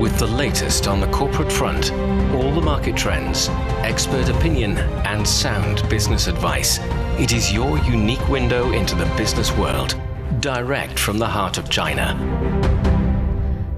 with the latest on the corporate front, all the market trends, expert opinion, and sound business advice. It is your unique window into the business world, direct from the heart of China.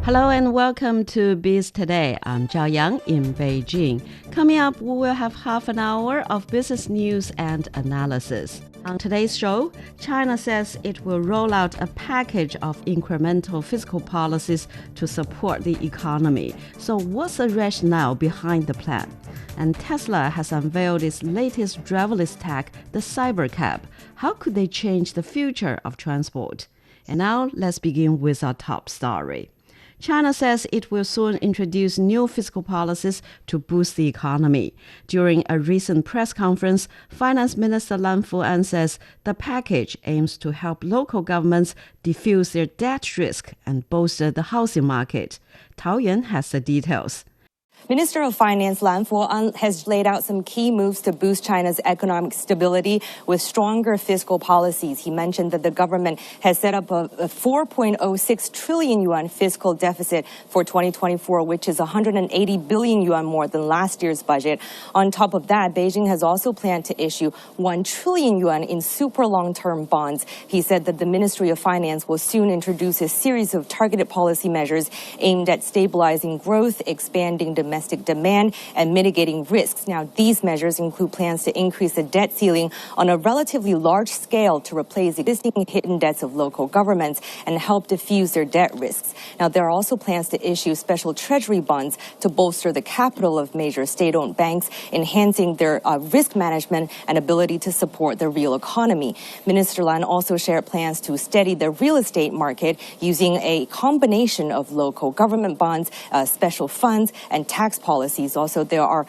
Hello and welcome to Biz Today. I'm Zhao Yang in Beijing. Coming up, we will have half an hour of business news and analysis. On today's show, China says it will roll out a package of incremental fiscal policies to support the economy. So what's the rationale behind the plan? And Tesla has unveiled its latest driverless tech, the Cybercab. How could they change the future of transport? And now let's begin with our top story. China says it will soon introduce new fiscal policies to boost the economy. During a recent press conference, Finance Minister Lan Fo'an says the package aims to help local governments defuse their debt risk and bolster the housing market. Taoyuan has the details. Minister of Finance Lan Fo'an has laid out some key moves to boost China's economic stability with stronger fiscal policies. He mentioned that the government has set up a 4.06 trillion yuan fiscal deficit for 2024, which is 180 billion yuan more than last year's budget. On top of that, Beijing has also planned to issue 1 trillion yuan in super long-term bonds. He said that the Ministry of Finance will soon introduce a series of targeted policy measures aimed at stabilizing growth, expanding domestic demand, and mitigating risks. Now, these measures include plans to increase the debt ceiling on a relatively large scale to replace existing hidden debts of local governments and help diffuse their debt risks. Now, there are also plans to issue special treasury bonds to bolster the capital of major state-owned banks, enhancing their risk management and ability to support the real economy. Minister Lan also shared plans to steady the real estate market using a combination of local government bonds, special funds, and tax policies. Also, there are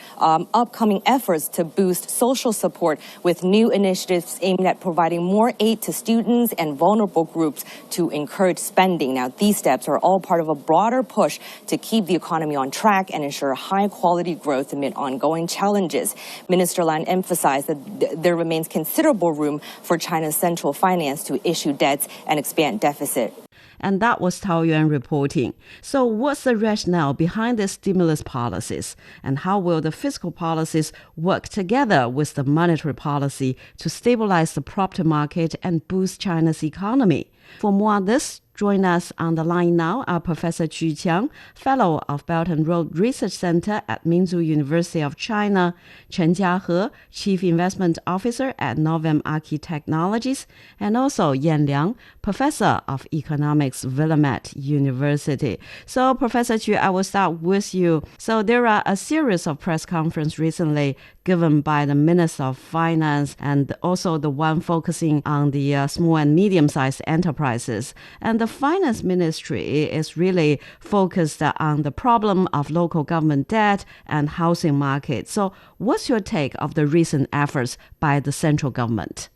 upcoming efforts to boost social support with new initiatives aimed at providing more aid to students and vulnerable groups to encourage spending. Now, these steps are all part of a broader push to keep the economy on track and ensure high-quality growth amid ongoing challenges. Minister Lan emphasized that there remains considerable room for China's central finance to issue debts and expand deficit. And that was Taoyuan reporting. So what's the rationale behind the stimulus policies? And how will the fiscal policies work together with the monetary policy to stabilize the property market and boost China's economy? For more on this, join us on the line now are Professor Qu Qiang, Fellow of Belt and Road Research Center at Minzu University of China, Chen Jiahe, Chief Investment Officer at Novem Architechnologies, and also Yan Liang, Professor of Economics, Willamette University. So, Professor Qu, I will start with you. So, there are a series of press conferences recently given by the Minister of Finance and also the one focusing on the small and medium-sized enterprises. And the Finance Ministry is really focused on the problem of local government debt and housing market. So what's your take of the recent efforts by the central government?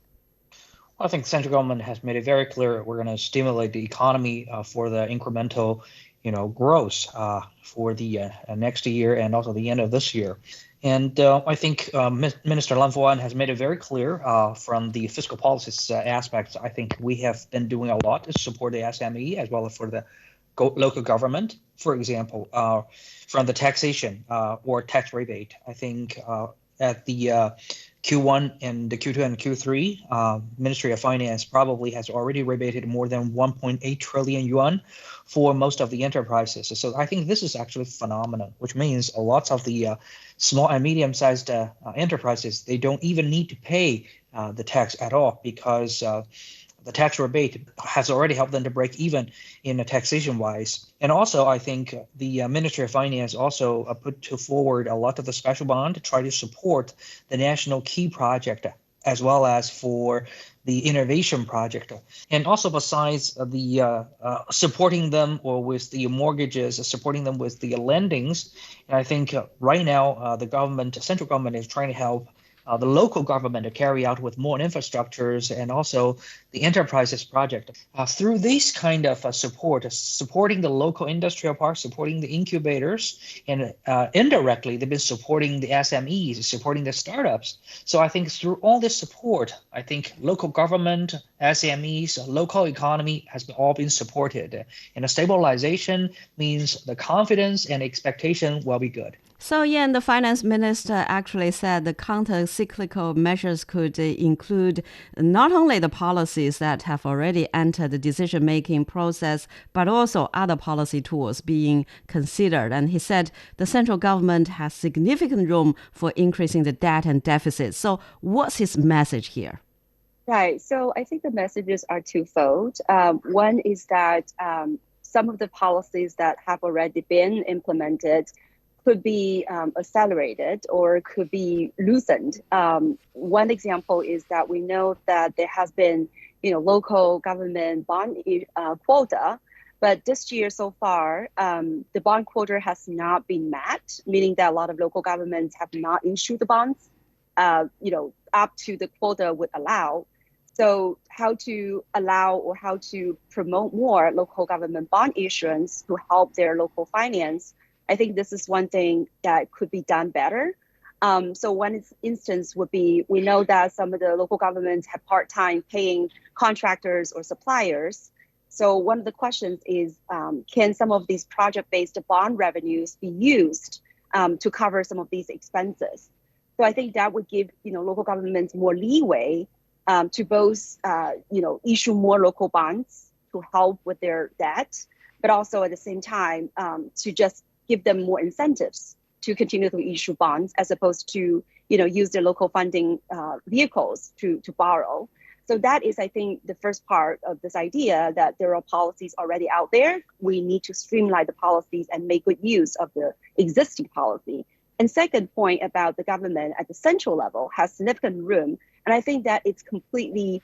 I think the central government has made it very clear we're going to stimulate the economy for the incremental, growth for the next year and also the end of this year. And I think Minister Lan Fo'an has made it very clear from the fiscal policies aspects. I think we have been doing a lot to support the SME as well as for the local government. For example, from the taxation or tax rebate, I think at the Q1 and the Q2 and Q3, Ministry of Finance probably has already rebated more than 1.8 trillion yuan for most of the enterprises. So I think this is actually phenomenal, which means a lot of the small and medium-sized enterprises, they don't even need to pay the tax at all because the tax rebate has already helped them to break even in a taxation-wise. And also, I think the Ministry of Finance also put forward a lot of the special bond to try to support the national key project as well as for the innovation project. And also besides the supporting them or with the mortgages, supporting them with the lendings, and I think right now the central government is trying to help the local government to carry out with more infrastructures and also the enterprises project. Through this kind of support, supporting the local industrial parks, supporting the incubators, and indirectly, they've been supporting the SMEs, supporting the startups. So I think through all this support, I think local government SMEs, local economy has all been supported. And the stabilization means the confidence and expectation will be good. So, yeah, and the finance minister actually said the counter-cyclical measures could include not only the policies that have already entered the decision-making process, but also other policy tools being considered. And he said the central government has significant room for increasing the debt and deficit. So what's his message here? Right. So I think the messages are twofold. One is that some of the policies that have already been implemented could be accelerated or could be loosened. One example is that we know that there has been, local government bond quota, but this year so far, the bond quota has not been met, meaning that a lot of local governments have not issued the bonds, up to the quota would allow. So how to allow or how to promote more local government bond issuance to help their local finance, I think this is one thing that could be done better. So one instance would be, we know that some of the local governments have part-time paying contractors or suppliers. So one of the questions is, can some of these project-based bond revenues be used to cover some of these expenses? So I think that would give, local governments more leeway to both, issue more local bonds to help with their debt, but also at the same time to just give them more incentives to continue to issue bonds as opposed to, use their local funding vehicles to borrow. So that is, I think, the first part of this idea that there are policies already out there. We need to streamline the policies and make good use of the existing policy. And second point about the government at the central level has significant room. And I think that it's completely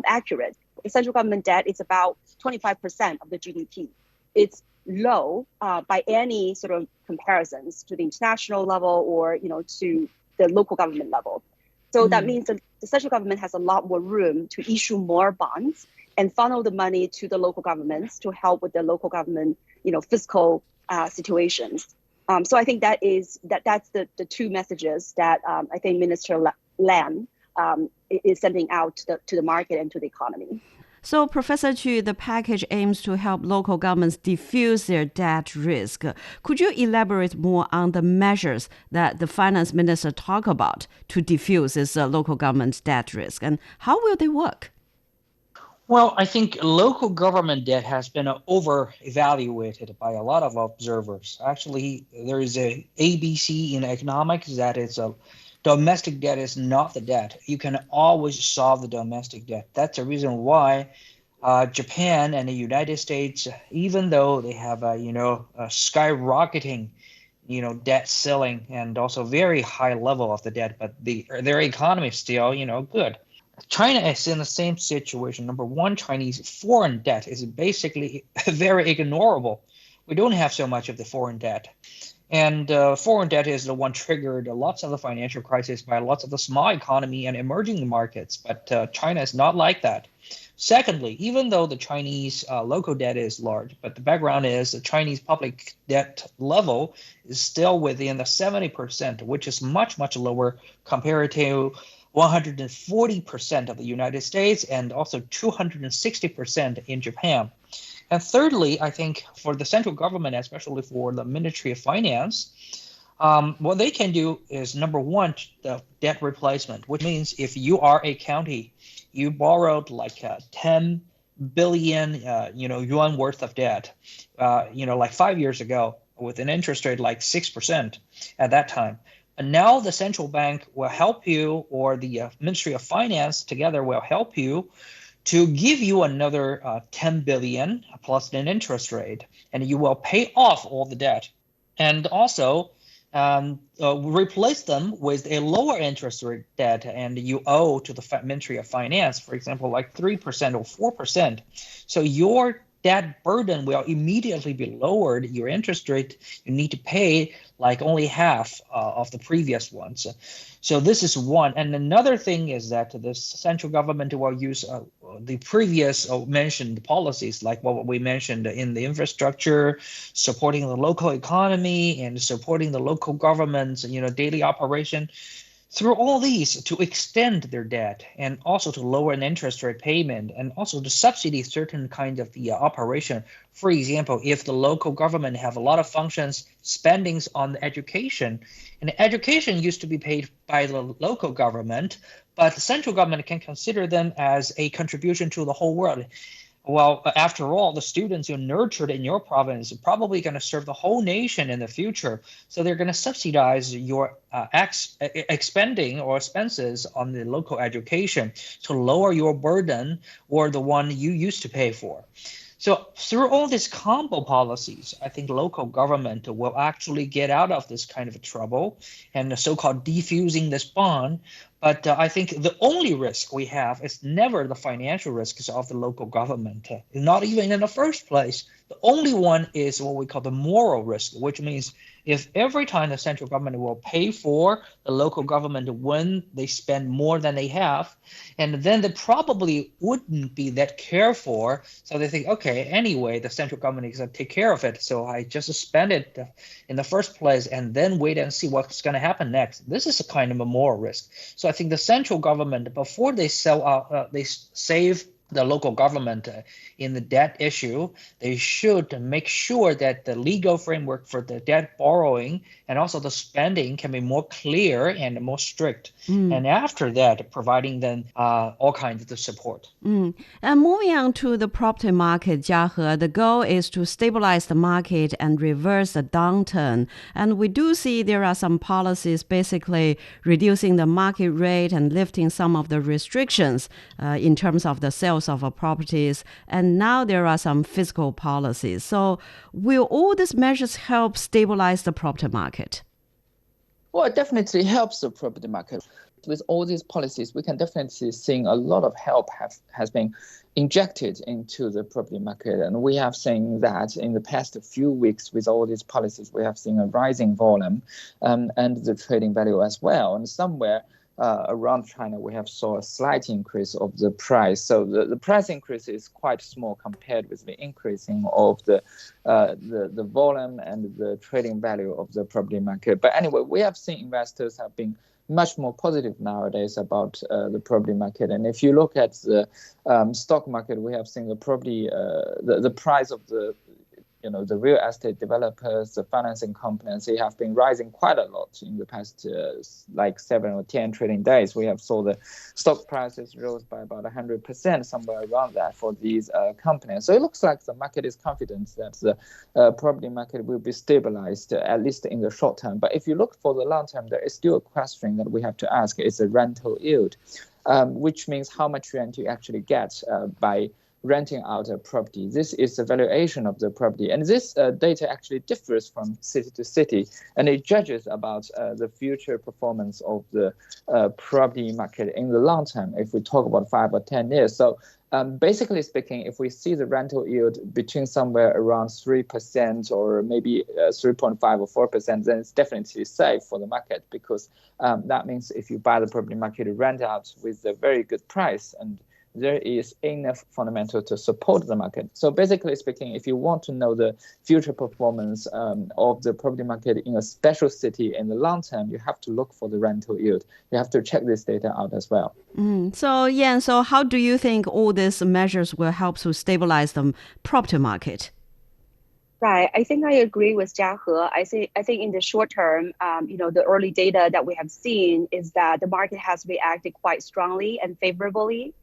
accurate. The central government debt is about 25% of the GDP. It's low by any sort of comparisons to the international level or to the local government level. So that means that the central government has a lot more room to issue more bonds and funnel the money to the local governments to help with the local government fiscal situations. So I think that's the two messages that I think Minister Lan is sending out to the market and to the economy. So, Professor Chu, the package aims to help local governments diffuse their debt risk. Could you elaborate more on the measures that the finance minister talked about to diffuse this local government's debt risk, and how will they work? Well, I think local government debt has been over-evaluated by a lot of observers. Actually, there is a ABC in economics that is a domestic debt is not the debt. You can always solve the domestic debt. That's the reason why Japan and the United States, even though they have a skyrocketing debt ceiling and also very high level of the debt, but their economy is still good. China is in the same situation. Number one, Chinese foreign debt is basically very ignorable. We don't have so much of the foreign debt. And foreign debt is the one triggered lots of the financial crisis by lots of the small economy and emerging markets. But China is not like that. Secondly, even though the Chinese local debt is large, but the background is the Chinese public debt level is still within the 70%, which is much, much lower compared to 140% of the United States and also 260% in Japan. And thirdly, I think for the central government, especially for the Ministry of Finance, what they can do is, number one, the debt replacement, which means if you are a county, you borrowed like 10 billion yuan worth of debt, like 5 years ago with an interest rate like 6% at that time. And now the central bank will help you, or the Ministry of Finance together will help you to give you another 10 billion plus an interest rate, and you will pay off all the debt. And also replace them with a lower interest rate debt, and you owe to the Ministry of Finance, for example, like 3% or 4%. So your debt burden will immediately be lowered. Your interest rate you need to pay like only half of the previous ones. So this is one. And another thing is that the central government will use the previous mentioned policies, like what we mentioned in the infrastructure, supporting the local economy and supporting the local government's daily operation. through all these to extend their debt and also to lower an interest rate payment and also to subsidy certain kind of the operation. For example, if the local government have a lot of functions, spendings on education, and education used to be paid by the local government, but the central government can consider them as a contribution to the whole world. Well, after all, the students you nurtured in your province are probably going to serve the whole nation in the future. So they're going to subsidize your expending or expenses on the local education to lower your burden or the one you used to pay for. So through all these combo policies, I think local government will actually get out of this kind of trouble and the so-called defusing this bond. But I think the only risk we have is never the financial risks of the local government, not even in the first place. The only one is what we call the moral risk, which means if every time the central government will pay for the local government when they spend more than they have, and then they probably wouldn't be that careful. So they think, okay, anyway, the central government is going to take care of it. So I just spend it in the first place and then wait and see what's going to happen next. This is a kind of a moral risk. So I think the central government, before they they save the local government in the debt issue, they should make sure that the legal framework for the debt borrowing and also the spending can be more clear and more strict. And after that, providing them all kinds of support. And moving on to the property market, Jiahe, the goal is to stabilize the market and reverse the downturn. And we do see there are some policies basically reducing the market rate and lifting some of the restrictions in terms of the sales of properties. And now there are some fiscal policies. So will all these measures help stabilize the property market? Well, it definitely helps the property market. With all these policies, we can definitely see a lot of help has been injected into the property market. And we have seen that in the past few weeks with all these policies, we have seen a rising volume and the trading value as well. And somewhere around China, we have saw a slight increase of the price. So the price increase is quite small compared with the increasing of the volume and the trading value of the property market. But anyway, we have seen investors have been much more positive nowadays about the property market. And if you look at the stock market, we have seen the property, the price of the real estate developers, the financing companies, they have been rising quite a lot in the past 7 or 10 trading days. We have saw the stock prices rose by about 100%, somewhere around that for these companies. So it looks like the market is confident that the property market will be stabilized, at least in the short term. But if you look for the long term, there is still a question that we have to ask, is the rental yield, which means how much rent you actually get by renting out a property. This is the valuation of the property. And this data actually differs from city to city, and it judges about the future performance of the property market in the long term, if we talk about 5 or 10 years. So basically speaking, if we see the rental yield between somewhere around 3% or maybe 3.5 or 4%, then it's definitely safe for the market, because that means if you buy the property market, rent out with a very good price, and there is enough fundamental to support the market. So basically speaking, if you want to know the future performance of the property market in a special city in the long term, you have to look for the rental yield. You have to check this data out as well. So Yan, so how do you think all these measures will help to stabilize the property market? Right. I think I agree with Jiahe. I think in the short term, the early data that we have seen is that the market has reacted quite strongly and favorably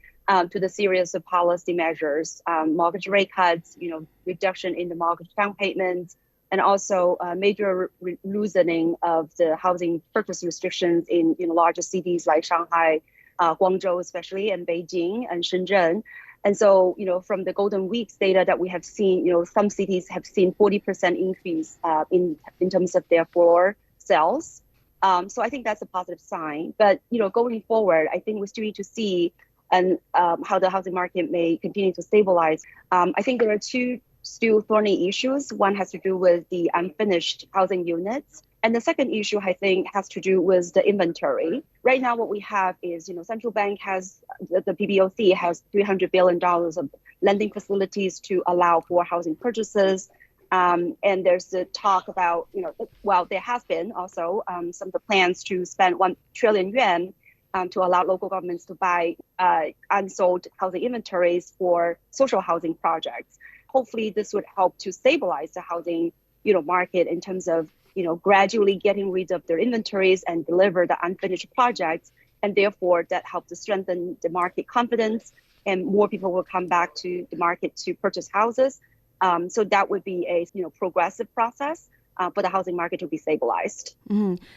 to the series of policy measures, mortgage rate cuts, reduction in the mortgage down payments, and also major loosening of the housing purchase restrictions in larger cities like Shanghai, Guangzhou especially, and Beijing and Shenzhen. And so, from the Golden Weeks data that we have seen, some cities have seen 40% increase in terms of their floor sales. So I think that's a positive sign. But, going forward, I think we still need to see and how the housing market may continue to stabilize. I think there are two still thorny issues. One has to do with the unfinished housing units. And the second issue, I think, has to do with the inventory. Right now, what we have is, central bank has, the PBOC has $300 billion of lending facilities to allow for housing purchases. And there's the talk about, well, there has been also some of the plans to spend 1 trillion yuan to allow local governments to buy unsold housing inventories for social housing projects. Hopefully, this would help to stabilize the housing, market in terms of, gradually getting rid of their inventories and deliver the unfinished projects, and therefore that helps to strengthen the market confidence, and more people will come back to the market to purchase houses. So that would be a progressive process for the housing market to be stabilized.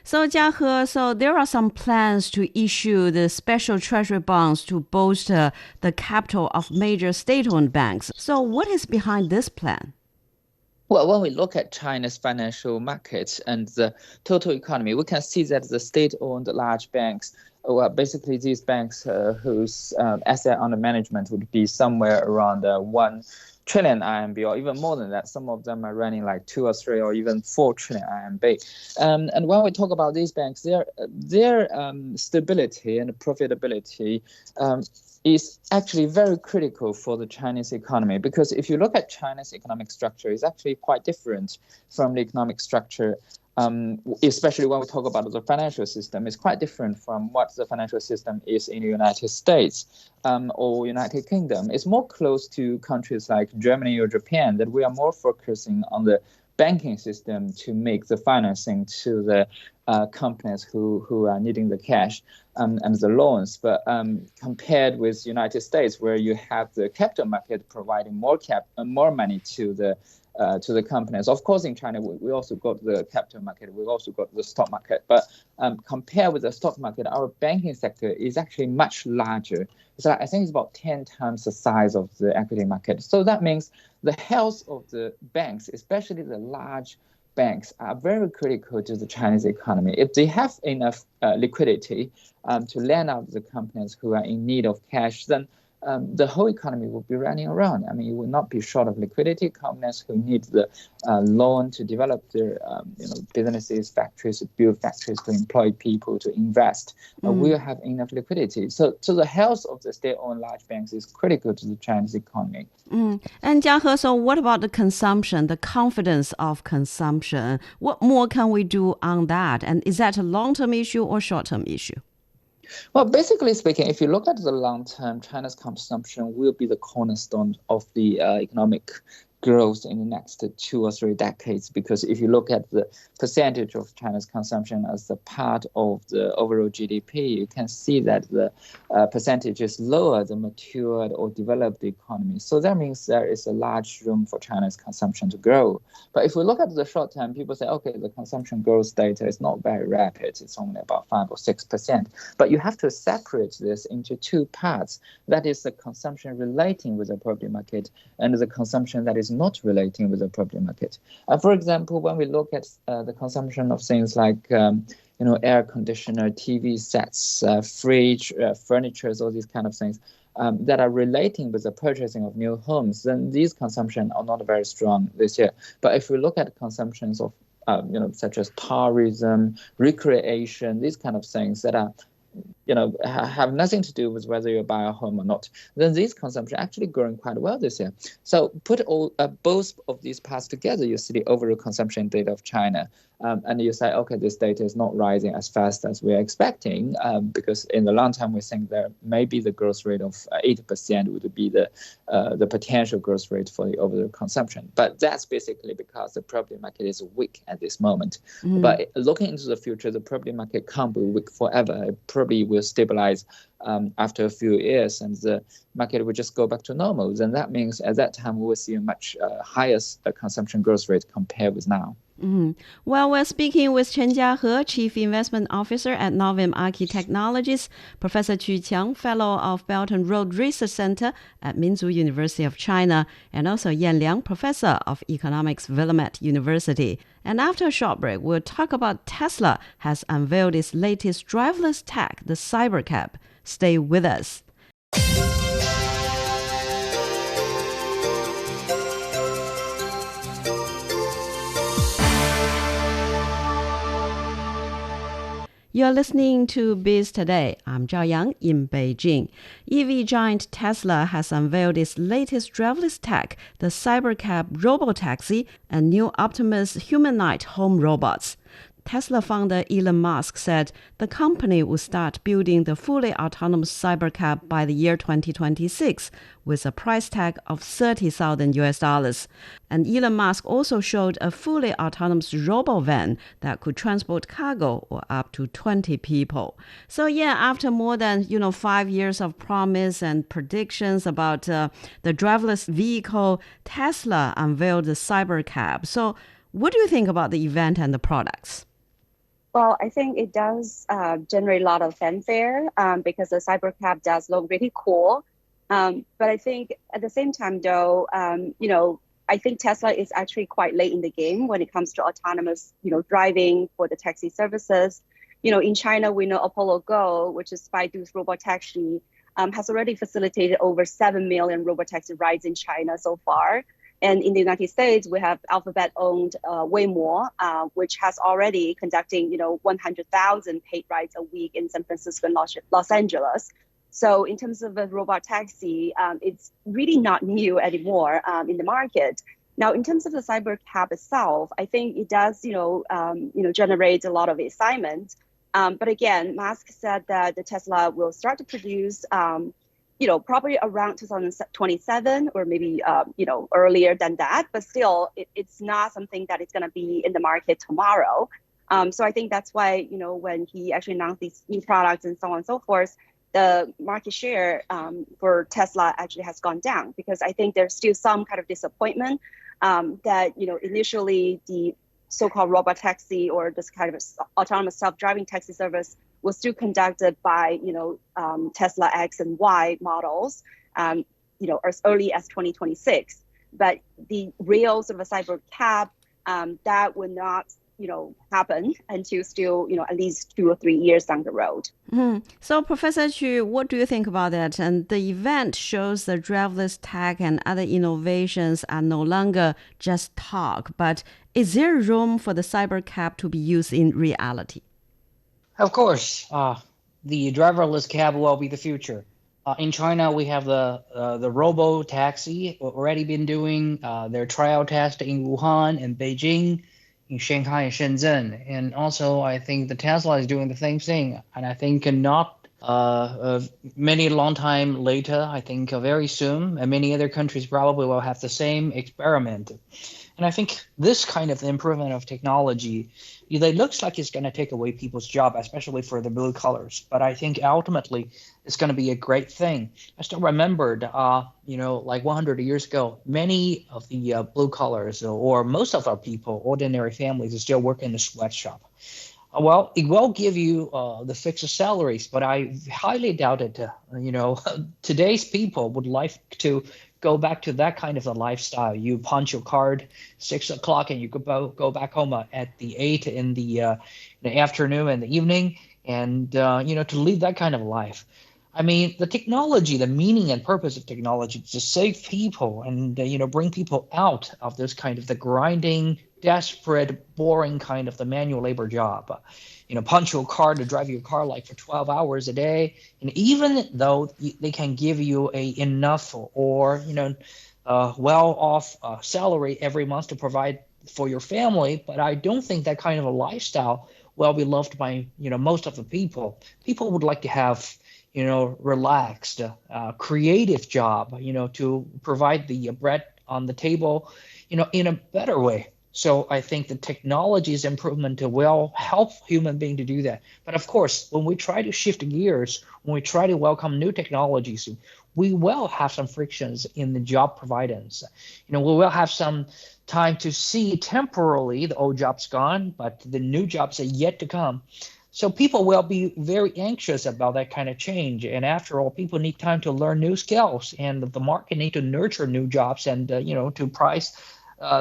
So Jiahe, so there are some plans to issue the special treasury bonds to bolster the capital of major state-owned banks. So what is behind this plan? Well, when we look at China's financial markets and the total economy, we can see that the state-owned large banks, well, basically these banks whose asset under management would be somewhere around 1 trillion RMB, or even more than that. Some of them are running like 2 or 3 or even 4 trillion RMB. And when we talk about these banks, their stability and profitability is actually very critical for the Chinese economy, because if you look at China's economic structure, it's actually quite different from the economic structure, especially when we talk about the financial system. It's quite different from what the financial system is in the United States or United Kingdom. It's more close to countries like Germany or Japan, that we are more focusing on the banking system to make the financing to the companies who are needing the cash and the loans. But compared with United States, where you have the capital market providing more money to the companies. Of course, in China, we also got the capital market. We've also got the stock market. But compared with the stock market, our banking sector is actually much larger. So I think it's about 10 times the size of the equity market. So that means the health of the banks, especially the large banks, are very critical to the Chinese economy. If they have enough liquidity to lend out the companies who are in need of cash, then the whole economy will be running around. I mean, you will not be short of liquidity. Companies who need the loan to develop their businesses, factories, to build factories, to employ people, to invest, will have enough liquidity. So the health of the state-owned large banks is critical to the Chinese economy. And Jiahe, so what about the consumption, the confidence of consumption? What more can we do on that? And is that a long-term issue or short-term issue? Well, basically speaking, if you look at the long term, China's consumption will be the cornerstone of the economic growth in the next 2 or 3 decades, because if you look at the percentage of China's consumption as a part of the overall GDP, you can see that the percentage is lower than matured or developed economies. So that means there is a large room for China's consumption to grow. But if we look at the short term, people say, okay, the consumption growth data is not very rapid. It's only about 5 or 6%. But you have to separate this into 2 parts. That is the consumption relating with the property market and the consumption that is not relating with the property market. For example, when we look at the consumption of things like air conditioner, TV sets, fridge, furniture, all these kind of things that are relating with the purchasing of new homes, then these consumption are not very strong this year. But if we look at consumptions of such as tourism, recreation, these kind of things that are have nothing to do with whether you buy a home or not, then these consumption actually growing quite well this year. So put both of these parts together, you see the overall consumption data of China. And you say, okay, this data is not rising as fast as we're expecting, because in the long term, we think that maybe the growth rate of 8% would be the potential growth rate for the overall consumption. But that's basically because the property market is weak at this moment. But looking into the future, the property market can't be weak forever. It probably will stabilize after a few years, and the market will just go back to normal. Then that means at that time, we will see a much higher consumption growth rate compared with now. Well, we're speaking with Chen Jiahe, Chief Investment Officer at Novim Archi Technologies, Professor Qu Qiang, Fellow of Belt and Road Research Center at Minzu University of China, and also Yan Liang, Professor of Economics, Willamette University. And after a short break, we'll talk about Tesla has unveiled its latest driverless tech, the Cybercab. Stay with us. You're listening to Biz Today. I'm Zhao Yang in Beijing. EV giant Tesla has unveiled its latest driverless tech, the Cybercab robotaxi and new Optimus humanoid home robots. Tesla founder Elon Musk said the company will start building the fully autonomous Cybercab by the year 2026 with a price tag of $30,000. And Elon Musk also showed a fully autonomous robo-van that could transport cargo or up to 20 people. So after more than 5 years of promise and predictions about the driverless vehicle, Tesla unveiled the Cybercab. So what do you think about the event and the products? Well, I think it does generate a lot of fanfare because the Cybercab does look really cool. But I think at the same time, though, I think Tesla is actually quite late in the game when it comes to autonomous, driving for the taxi services. In China, we know Apollo Go, which is Baidu's robotaxi, has already facilitated over 7 million robotaxi rides in China so far. And in the United States, we have Alphabet-owned Waymo, which has already conducting, 100,000 paid rides a week in San Francisco and Los Angeles. So in terms of a robot taxi, it's really not new anymore in the market. Now, in terms of the Cybercab itself, I think it does, generate a lot of excitement. But again, Musk said that the Tesla will start to produce probably around 2027 or maybe, earlier than that. But still, it's not something that is going to be in the market tomorrow. So I think that's why, when he actually announced these new products and so on and so forth, the market share for Tesla actually has gone down because I think there's still some kind of disappointment that, initially the so-called robotaxi or this kind of autonomous self-driving taxi service was still conducted by, Tesla X and Y models, as early as 2026. But the real sort of a Cybercab, that would not, happen until still, at least 2 or 3 years down the road. So, Professor Chu, what do you think about that? And the event shows the driverless tech and other innovations are no longer just talk, but is there room for the Cybercab to be used in reality? Of course, the driverless cab will be the future. In China, we have the robo taxi already been doing their trial test in Wuhan and Beijing, in Shanghai and Shenzhen. And also, I think the Tesla is doing the same thing. And I think not many long time later, I think very soon, and many other countries probably will have the same experiment. And I think this kind of improvement of technology, it looks like it's going to take away people's job, especially for the blue collars. But I think ultimately it's going to be a great thing. I still remembered, like 100 years ago, many of the blue collars or most of our people, ordinary families, still work in the sweatshop. Well, it will give you the fixed salaries, but I highly doubt it. Today's people would like to go back to that kind of a lifestyle. You punch your card 6 o'clock and you go back home at the 8 in the afternoon and the evening, and to live that kind of life. I mean, the technology, the meaning and purpose of technology is to save people and bring people out of this kind of the grinding, desperate, boring kind of the manual labor job. Punch your car to drive your car like for 12 hours a day. And even though they can give you a enough or, well-off salary every month to provide for your family, but I don't think that kind of a lifestyle will be loved by, most of the people. People would like to have, relaxed, creative job, to provide the bread on the table, in a better way. So I think the technology's improvement will help human beings to do that. But of course, when we try to shift gears, when we try to welcome new technologies, we will have some frictions in the job providence. We will have some time to see temporarily the old jobs gone, but the new jobs are yet to come. So people will be very anxious about that kind of change. And after all, people need time to learn new skills, and the market need to nurture new jobs and, to price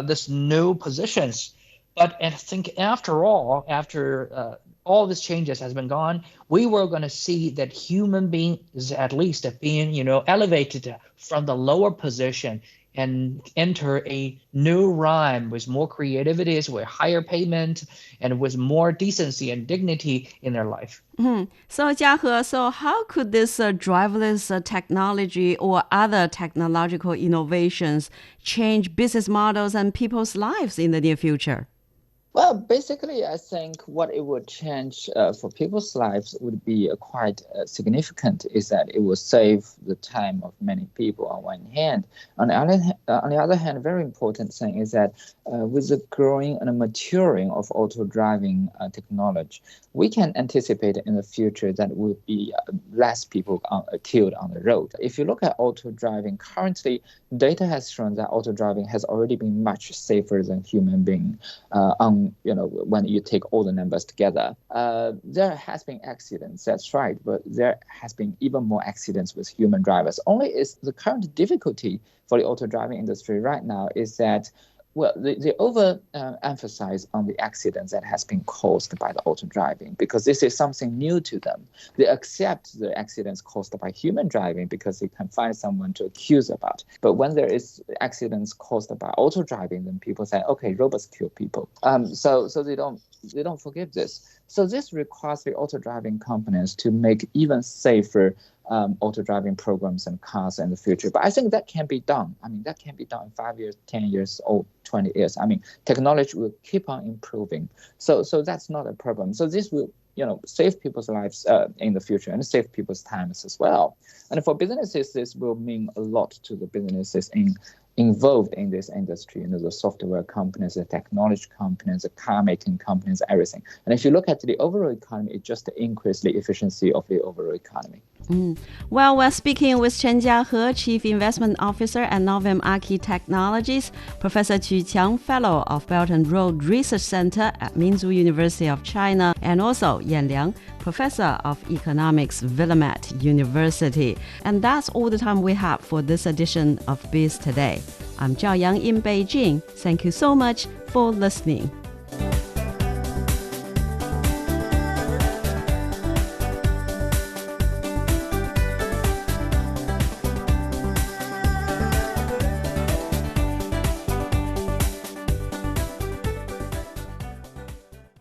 this new positions. But I think after all this changes has been gone, we were going to see that human beings at least being, elevated from the lower position and enter a new rhyme with more creativity, with higher payment, and with more decency and dignity in their life. So, Jiahe, so how could this driverless technology or other technological innovations change business models and people's lives in the near future? Well, basically, I think what it would change for people's lives would be quite significant, is that it will save the time of many people on one hand. On the other hand, a very important thing is that with the growing and maturing of auto-driving technology, we can anticipate in the future that will be less people killed on the road. If you look at auto-driving, currently, data has shown that auto-driving has already been much safer than human being when you take all the numbers together. There has been accidents, that's right, but there has been even more accidents with human drivers. Only is the current difficulty for the auto-driving industry right now is that they overemphasize on the accidents that has been caused by the auto-driving because this is something new to them. They accept the accidents caused by human driving because they can find someone to accuse about. But when there is accidents caused by auto-driving, then people say, okay, robots kill people. So they don't forgive this. So this requires the auto-driving companies to make even safer auto-driving programs and cars in the future. But I think that can be done. I mean, that can be done in 5 years, 10 years, or 20 years. I mean, technology will keep on improving. So that's not a problem. So this will save people's lives in the future and save people's times as well. And for businesses, this will mean a lot to the businesses involved in this industry, the software companies, the technology companies, the car making companies, everything. And if you look at the overall economy, it just increases the efficiency of the overall economy. Well, we're speaking with Chen Jiahe, Chief Investment Officer at Novum Archi Technologies, Professor Qu Qiang, Fellow of Belt and Road Research Center at Minzu University of China, and also Yan Liang, Professor of Economics, Willamette University. And that's all the time we have for this edition of Biz Today. I'm Zhao Yang in Beijing. Thank you so much for listening.